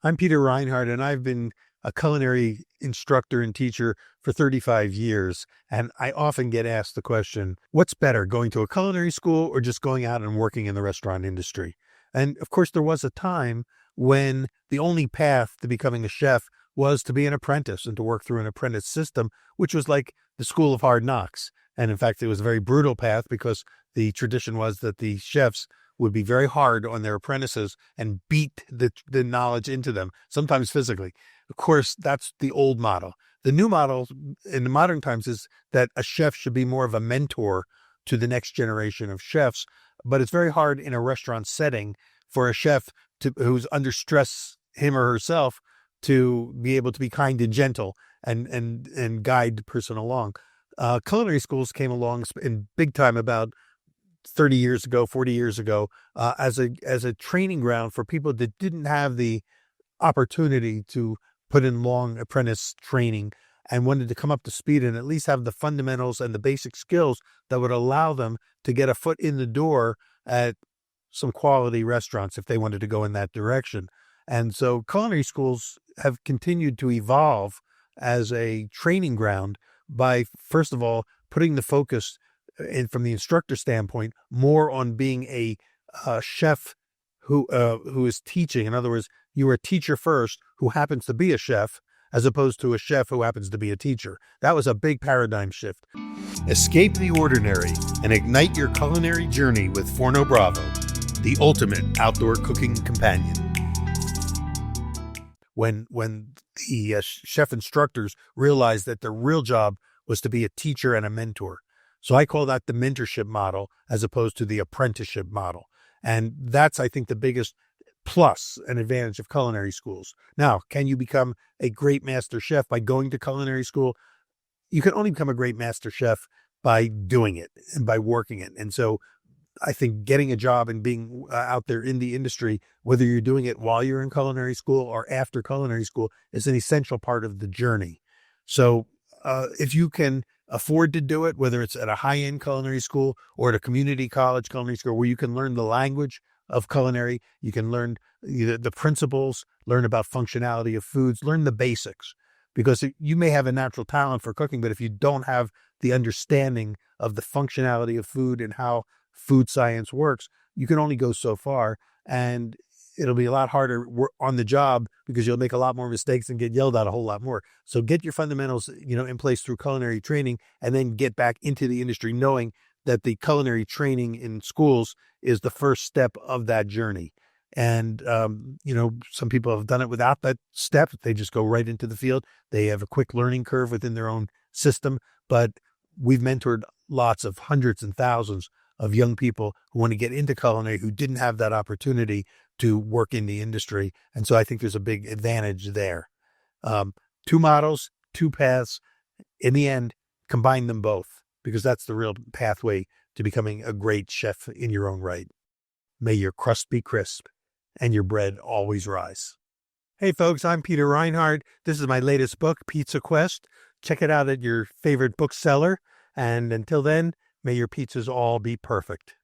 I'm Peter Reinhardt, and I've been a culinary instructor and teacher for 35 years. And I often get asked the question, what's better, going to a culinary school or just going out and working in the restaurant industry? And of course, there was a time when the only path to becoming a chef was to be an apprentice and to work through an apprentice system, which was like the school of hard knocks. And in fact, it was a very brutal path because the tradition was that the chefs would be very hard on their apprentices and beat the knowledge into them, sometimes physically. Of course, that's the old model. The new model in the modern times is that a chef should be more of a mentor to the next generation of chefs. But it's very hard in a restaurant setting for a chef who's under stress, him or herself, to be able to be kind and gentle and guide the person along. Culinary schools came along in big time about 30 years ago, 40 years ago, as a training ground for people that didn't have the opportunity to put in long apprentice training and wanted to come up to speed and at least have the fundamentals and the basic skills that would allow them to get a foot in the door at some quality restaurants if they wanted to go in that direction. And so culinary schools have continued to evolve as a training ground by, first of all, putting the focus from the instructor standpoint, more on being a chef who is teaching. In other words, you're a teacher first who happens to be a chef, as opposed to a chef who happens to be a teacher. That was a big paradigm shift. Escape the ordinary and ignite your culinary journey with Forno Bravo, the ultimate outdoor cooking companion. When the chef instructors realized that their real job was to be a teacher and a mentor. So I call that the mentorship model as opposed to the apprenticeship model. And that's, I think, the biggest plus and advantage of culinary schools. Now, can you become a great master chef by going to culinary school? You can only become a great master chef by doing it and by working it. And so I think getting a job and being out there in the industry, whether you're doing it while you're in culinary school or after culinary school, is an essential part of the journey. So if you can afford to do it, whether it's at a high-end culinary school or at a community college culinary school where you can learn the language of culinary, you can learn the principles, learn about functionality of foods, learn the basics. Because you may have a natural talent for cooking, but if you don't have the understanding of the functionality of food and how food science works, you can only go so far. And it'll be a lot harder on the job because you'll make a lot more mistakes and get yelled at a whole lot more. So get your fundamentals, in place through culinary training, and then get back into the industry knowing that the culinary training in schools is the first step of that journey. And, some people have done it without that step. They just go right into the field. They have a quick learning curve within their own system. But we've mentored lots of hundreds and thousands of young people who want to get into culinary who didn't have that opportunity to work in the industry. And so I think there's a big advantage there. Two models, two paths. In the end, combine them both because that's the real pathway to becoming a great chef in your own right. May your crust be crisp and your bread always rise. Hey folks, I'm Peter Reinhardt. This is my latest book, Pizza Quest. Check it out at your favorite bookseller. And until then, may your pizzas all be perfect.